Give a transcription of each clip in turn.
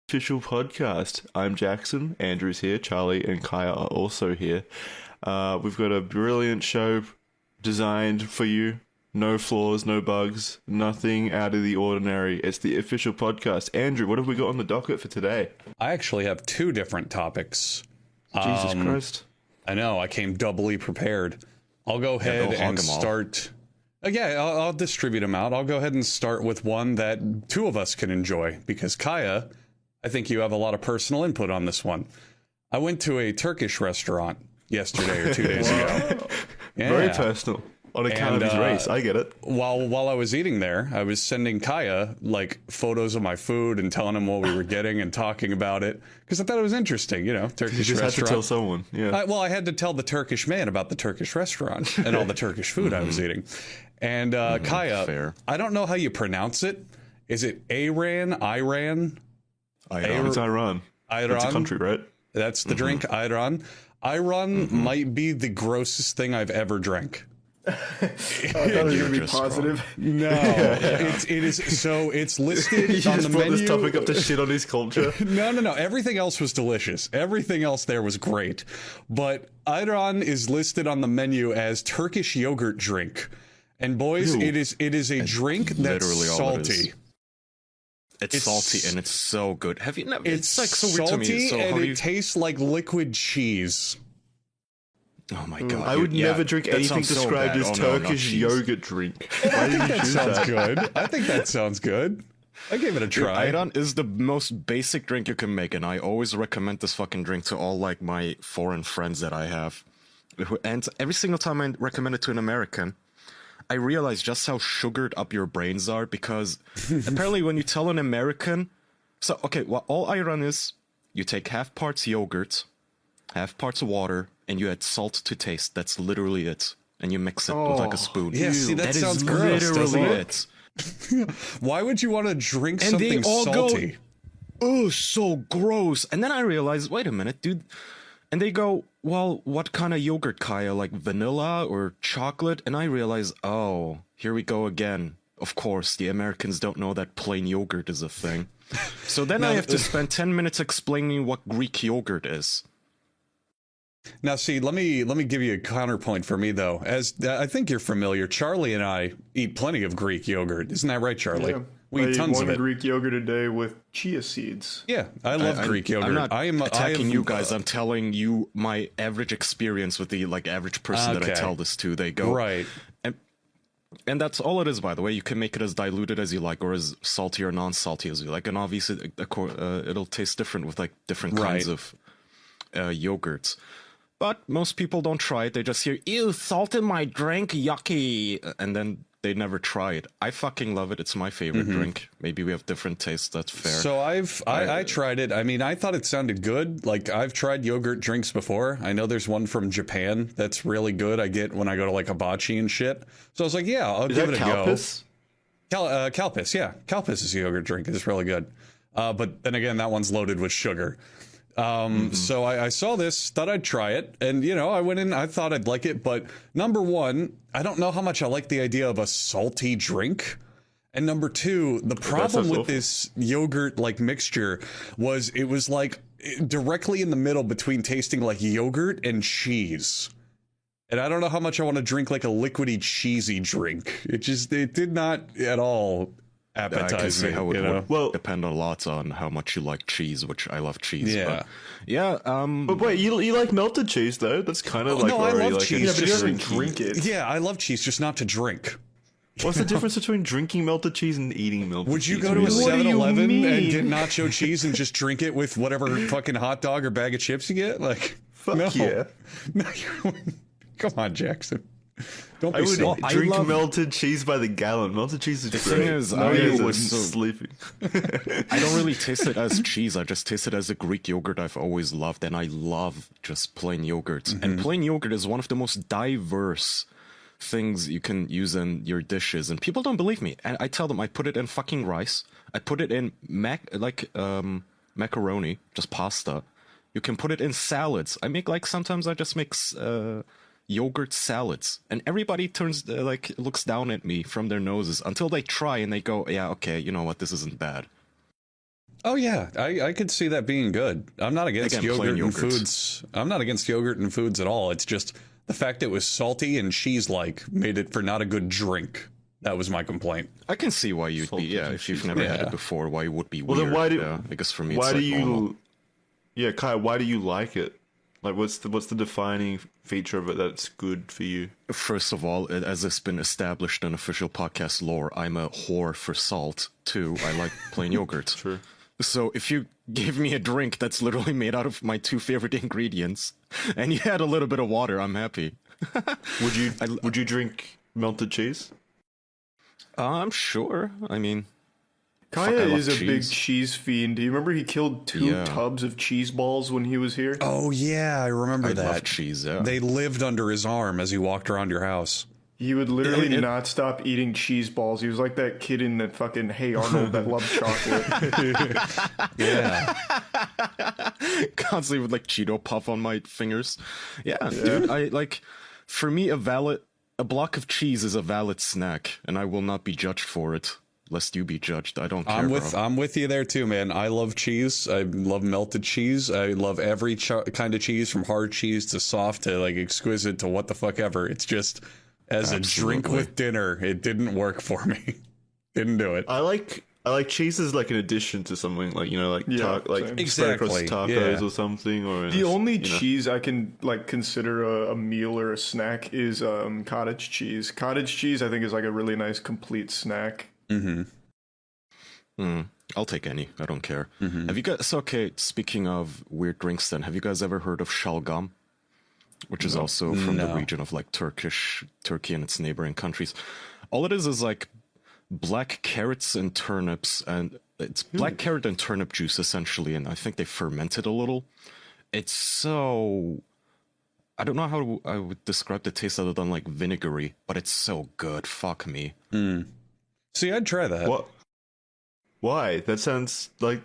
Official podcast. I'm Jackson, Andrew's here, Charlie and Kaya are also here. We've got a brilliant show designed for you. No flaws, no bugs, nothing out of the ordinary. It's the official podcast. Andrew, what have we got on the docket for today? I actually have two different topics. Jesus Christ. I know, I came doubly prepared. I'll go ahead and start... I'll distribute them out. I'll go ahead and start with one that two of us can enjoy, because Kaya, I think you have a lot of personal input on this one. I went to a Turkish restaurant yesterday or 2 days ago. Yeah. Very personal. On account of his race, I get it. While I was eating there, I was sending Kaya like photos of my food and telling him what we were getting and talking about it because I thought it was interesting, you know, Turkish you just restaurant. had to tell someone, yeah. I had to tell the Turkish man about the Turkish restaurant and all the Turkish food I was eating. And Kaya, fair. I don't know how you pronounce it. Is it Iran? It's Iran. That's a country, right? That's the drink, Iran. Iran might be the grossest thing I've ever drank. I thought it was going to be positive. No, it is. So it's listed on the menu. This topic up to shit on his culture. No. Everything else was delicious. Everything else there was great. But Ayran is listed on the menu as Turkish yogurt drink. And boys, Ew. it is a drink that's salty. It's salty and it's so good. Have you never? It's like so salty weird to me. So and it tastes like liquid cheese. Oh my god! I would never drink that anything sounds so described bad. as Oh, no, not Turkish cheese. yogurt drink. I think that sounds good. I think that sounds good. I gave it a try. Ayran is the most basic drink you can make, and I always recommend this fucking drink to all like my foreign friends that I have. And every single time I recommend it to an American, I realize just how sugared up your brains are because apparently when you tell an American, so okay, well, all Ayran is, you take half parts yogurt, half parts water, and you add salt to taste. That's literally it. And you mix it with like a spoon. Yeah, see, that sounds is gross, literally doesn't it. Why would you want to drink And something they all salty? Oh, so gross. And then I realized, wait a minute, dude. And they go, well, what kind of yogurt, Kaya? Like vanilla or chocolate? And I realize, oh, here we go again. Of course, the Americans don't know that plain yogurt is a thing. So then I have to spend 10 minutes explaining what Greek yogurt is. Now, see, let me give you a counterpoint for me, though. As I think you're familiar, Charlie and I eat plenty of Greek yogurt. Isn't that right, Charlie? Yeah. We eat tons one of it. Greek yogurt a day with chia seeds. Yeah, I love Greek yogurt. I'm not attacking you guys. I'm I'm telling you my average experience with the average person that I tell this to. They go right. And that's all it is, by the way. You can make it as diluted as you like, or as salty or non-salty as you like. And obviously, it'll taste different with like different kinds of yogurts. But most people don't try it. They just hear, ew, salt in my drink, yucky. And then they never try it. I fucking love it. It's my favorite drink. Maybe we have different tastes. That's fair. So I tried it. I mean, I thought it sounded good. Like, I've tried yogurt drinks before. I know there's one from Japan that's really good. I get when I go to like hibachi and shit. So I was like, yeah, I'll give it a Kalpis? go. Kalpis, yeah. Kalpis is a yogurt drink. It's really good. But then again, that one's loaded with sugar. So I saw this, thought I'd try it, and you know, I went in, I thought I'd like it, but number one, I don't know how much I like the idea of a salty drink. And number two, the problem with this yogurt like mixture was it was like directly in the middle between tasting like yogurt and cheese. And I don't know how much I want to drink like a liquidy cheesy drink. It did not at all appetize I can see me, how it know? would depend a lot on how much you like cheese, which I love cheese. Yeah. But wait, you like melted cheese though? That's kind of like no, I already love like cheese. Yeah, but you Just haven't drink it. Yeah, I love cheese, just not to drink. What's the difference between drinking melted cheese and eating melted Would cheese? you go to a Really? 7-Eleven and mean? get nacho cheese and just drink it with whatever fucking hot dog or bag of chips you get? Like, Fuck no. yeah. No, come on, Jackson. Don't I be would silly. drink melted cheese by the gallon. Melted cheese is thing great. is, No, I you was wouldn't so- sleeping. I don't really taste it as cheese. I just taste it as a Greek yogurt I've always loved, and I love just plain yogurts. And plain yogurt is one of the most diverse things you can use in your dishes, and people don't believe me. And I tell them I put it in fucking rice. I put it in macaroni, just pasta. You can put it in salads. I make sometimes I just mix yogurt salads, and everybody turns looks down at me from their noses until they try and they go, yeah, okay, you know what, this isn't bad. Oh yeah, I could see that being good. I'm not against Again, plain yogurt and yogurt. foods. I'm not against yogurt and foods at all. It's just the fact it was salty and cheese-like made it for not a good drink. That was my complaint. I can see why you'd be, yeah, if you've never had Yeah. it before, why it would be Well, weird. then why do yeah, because for me, it's why do like you? normal. Yeah, Kai, why do you like it? Like, what's the defining feature of it that's good for you? First of all, as it's been established in official podcast lore, I'm a whore for salt. Two, I like plain yogurt. True. So if you give me a drink that's literally made out of my two favorite ingredients, and you add a little bit of water, I'm happy. Would you drink melted cheese? I'm sure. I mean, Kaya I love is a big cheese. cheese fiend. Do you remember he killed 2 Yeah. tubs of cheese balls when he was here? Oh yeah, I remember I that. love cheese. Yeah. They lived under his arm as he walked around your house. He would literally It- not stop eating cheese balls. He was like that kid in that fucking Hey Arnold that loved chocolate. Yeah. Constantly with like Cheeto puff on my fingers. Yeah, dude. I like. For me, a block of cheese is a valid snack, and I will not be judged for it. Lest you be judged. I don't care. I'm with you there too, man. I love cheese. I love melted cheese. I love every kind of cheese, from hard cheese to soft to like exquisite to what the fuck ever. It's just as a drink Absolutely. with dinner, it didn't work for me. Didn't do it. I like cheese as like an addition to something, like, you know, like Yeah, like same. spread across Exactly, tacos yeah. or something, or The only you know. cheese I can like consider a meal or a snack is cottage cheese. Cottage cheese I think is like a really nice complete snack. I'll take any. I don't care. Mm-hmm. Have you guys? So okay. Speaking of weird drinks, then have you guys ever heard of shalgam? Which is also from the No. region of like Turkey and its neighboring countries. All it is like black carrots and turnips, and it's black carrot and turnip juice essentially, and I think they ferment it a little. It's so, I don't know how I would describe the taste other than like vinegary, but it's so good. Fuck me. See, I'd try that. What? Why? That sounds like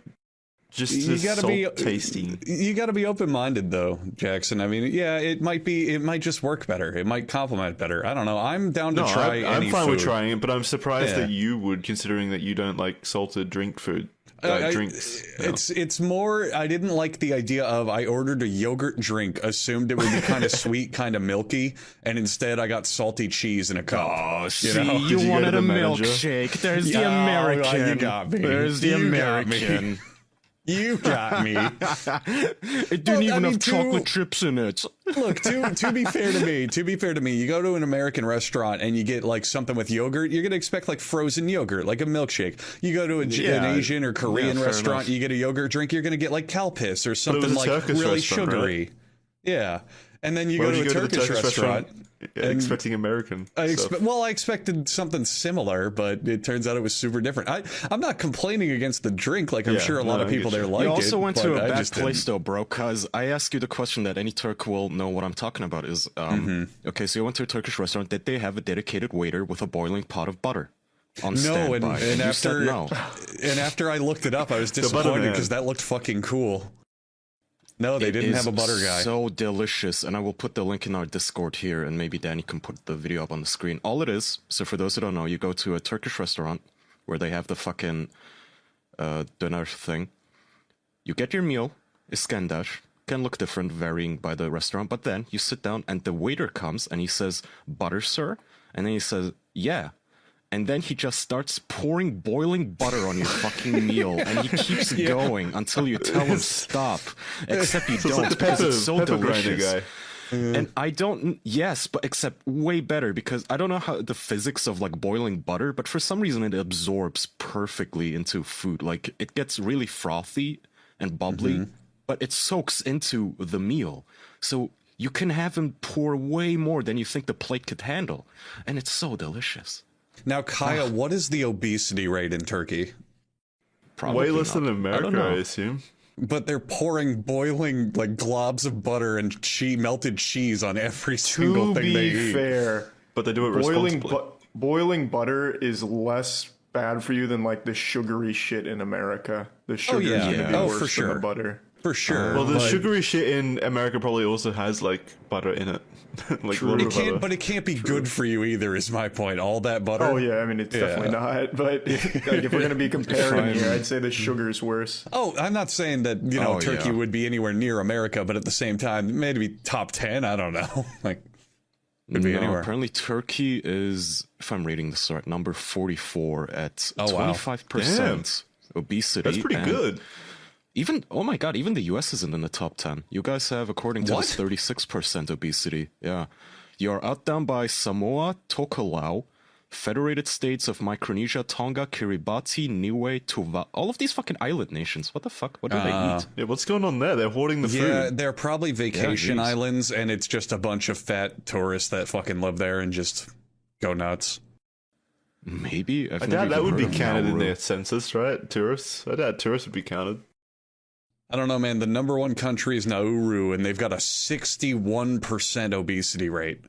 just You gotta salt be tasting. You got to be open-minded, though, Jackson. I mean, yeah, it might just work better. It might complement better. I don't know. I'm down to No, try I'm any fine food. with trying it, but I'm surprised Yeah. that you would, considering that you don't like salted drink food. Drinks. you know. It's more. I didn't like the idea of I ordered a yogurt drink, assumed it would be kind of sweet, kind of milky, and instead I got salty cheese in a cup. Oh, see, know? you Did you go wanted to a the manager? milkshake. There's the Yeah, American. you got me. There's the You got me. American. You got me. It didn't Well, I even mean, have chocolate too- chips in it. Look, to be fair to me, you go to an American restaurant and you get like something with yogurt, you're gonna expect like frozen yogurt, like a milkshake. You go to an Asian or Korean fair restaurant, enough. you get a yogurt drink, you're gonna get like Calpis or something a like Turkish really restaurant, sugary. Yeah, and then you Why go would to a you Turkish restaurant. expecting American stuff? I expected something similar, but it turns out it was super different. I'm not complaining against the drink. Like I'm Yeah, sure a lot no, of I people get there you. like You it. also went to but a I bad just place didn't. though, bro, because I asked you the question that any Turk will know what I'm talking about is, okay, so you went to a Turkish restaurant. Did they have a dedicated waiter with a boiling pot of butter on No, standby? and you said after no. and after I looked it up, I was disappointed Butterman. because that looked fucking cool. No, they didn't have a butter guy. So delicious, and I will put the link in our Discord here, and maybe Danny can put the video up on the screen. All it is, so for those who don't know, you go to a Turkish restaurant where they have the fucking döner thing. You get your meal, iskender, can look different varying by the restaurant, but then you sit down and the waiter comes and he says, "Butter, sir?" And then he says, "Yeah." And then he just starts pouring boiling butter on your fucking meal, and he keeps going until you tell him stop. Except you So it's don't, like the because it's so pepper grinder delicious. guy. And I don't, yes, but except way better, because I don't know how the physics of like boiling butter, but for some reason it absorbs perfectly into food. Like it gets really frothy and bubbly, but it soaks into the meal. So you can have him pour way more than you think the plate could handle. And it's so delicious. Now, Kaya, what is the obesity rate in Turkey? Way less not. than I don't America, know. I assume. But they're pouring boiling like globs of butter and melted cheese on every single To thing they be eat. fair, But they do it boiling responsibly. boiling butter is less bad for you than like the sugary shit in America. The sugar is yeah. gonna be Oh, worse for than sure. the butter. for sure. Well, the but sugary shit in America probably also has like butter in it. Like True. real it can't, butter. but it can't be good for you either. Is my point. All that butter. Oh yeah, I mean it's definitely not. But like, if we're gonna be comparing here, I'd say the sugar's worse. Oh, I'm not saying that Turkey would be anywhere near America, but at the same time, maybe top 10. I don't know. Like, could be anywhere. Apparently, Turkey is, if I'm reading this right, number 44 at Oh, wow. 25% obesity. That's pretty and good. Even, oh my god, even the US isn't in the top 10. You guys have, according to What? this, 36% obesity. Yeah. You're outdone by Samoa, Tokelau, Federated States of Micronesia, Tonga, Kiribati, Niue, Tuvalu. All of these fucking island nations. What the fuck? What do they eat? Yeah, what's going on there? They're hoarding the Yeah, food. they're probably vacation geez. islands, and it's just a bunch of fat tourists that fucking live there and just go nuts. Maybe? I've I never doubt that even would heard be of counted in Nauru. their census, right? Tourists. I doubt tourists would be counted. I don't know, man. The number one country is Nauru, and they've got a 61% obesity rate.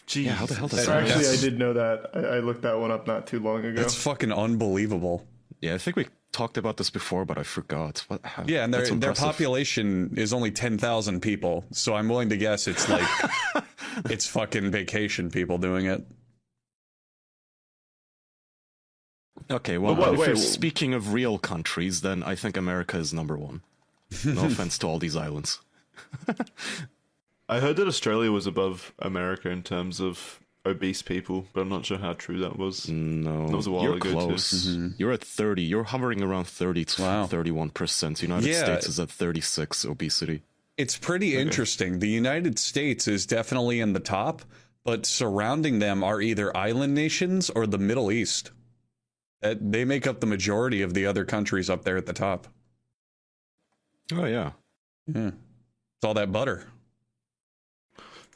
Jeez. Yeah, how the hell does that Actually, That's- I did know that. I looked that one up not too long ago. That's fucking unbelievable. Yeah, I think we talked about this before, but I forgot. Yeah, and That's their impressive. population is only 10,000 people, so I'm willing to guess it's like it's fucking vacation people doing it. Okay, well, But if wait, you're wait. speaking of real countries, then I think America is number one. No offense to all these islands. I heard that Australia was above America in terms of obese people, but I'm not sure how true that was. No, That was a while you're ago, too. close. You're at 30. You're hovering around 30 to Wow. 31%. United Yeah. States is at 36 obesity. It's pretty interesting. The United States is definitely in the top, but surrounding them are either island nations or the Middle East. They make up the majority of the other countries up there at the top. Oh yeah. Yeah. It's all that butter.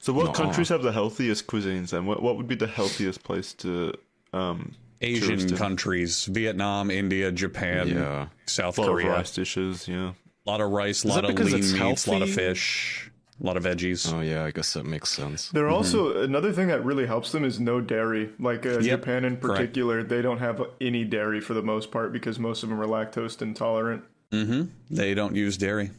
So what Nuh-uh. countries have the healthiest cuisines then? What would be the healthiest place to tourist Asian in? countries, Vietnam, India, Japan, Yeah. South A lot of Korea. rice dishes, yeah. A lot of rice, a Is lot that of because lean it's meats, a lot of healthy? fish, a lot of veggies. Oh yeah, I guess that makes sense. They're also another thing that really helps them is no dairy. Like Japan in correct. particular, they don't have any dairy for the most part because most of them are lactose intolerant. They don't use dairy.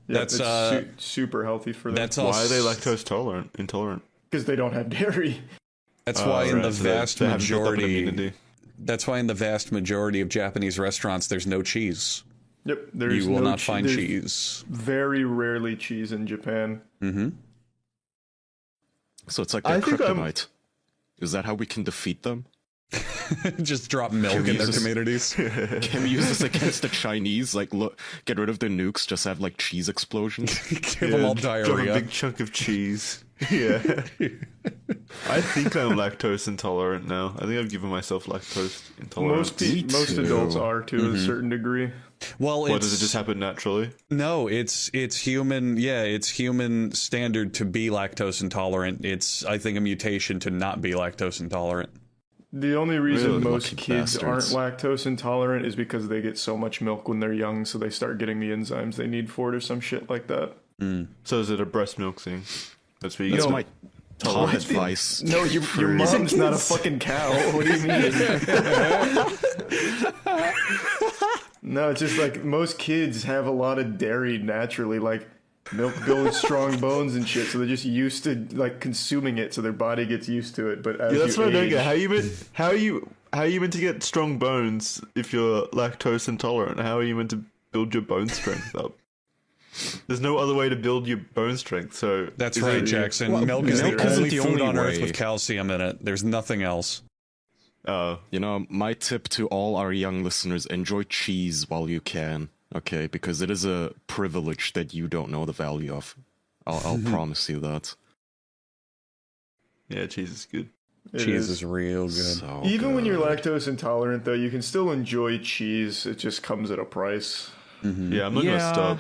Yeah, That's, it's super healthy for them. That's Why are they also lactose intolerant? because they don't have dairy. That's why in Right, the so they- vast they haven't built up an majority. immunity. That's why in the vast majority of Japanese restaurants, there's no cheese. Yep, there's You will no not find there's cheese. Very rarely cheese in Japan. So it's like I their think I'm- kryptonite. Is that how we can defeat them? Just drop milk in their Jesus. communities. Can we use this against the Chinese? Like, look, get rid of the nukes, just have like cheese explosions. Give them all Drop a diarrhea. big chunk of cheese. Yeah. I think I'm lactose intolerant now. I think I've given myself lactose intolerance. Most too. adults are to a certain degree. Well, What, it's does it just happen naturally? no, it's human. Yeah, it's human standard to be lactose intolerant. It's I think a mutation to not be lactose intolerant. The only reason Really most lucky kids bastards. aren't lactose intolerant is because they get so much milk when they're young, so they start getting the enzymes they need for it or some shit like that. So is it a breast milk thing? That's where you That's get my top advice. No, your mom's not a fucking cow. What do you mean? No, it's just like most kids have a lot of dairy naturally. Like milk builds strong bones and shit, so they're just used to like consuming it, so their body gets used to it. But as Yeah, that's you what I don't age, get. How are you meant to get strong bones if you're lactose intolerant? How are you meant to build your bone strength up? There's no other way to build your bone strength. So That's is right, it- Jackson. Well, milk is milk the isn't only the food only on earth way. with calcium in it. There's nothing else. You know, my tip to all our young listeners, enjoy cheese while you can, okay? Because it is a privilege that you don't know the value of. I'll promise you that. Yeah, cheese is good. it Cheese is real good. So Even when good. you're lactose intolerant, though, you can still enjoy cheese. It just comes at a price. Yeah, I'm not Yeah. gonna stop.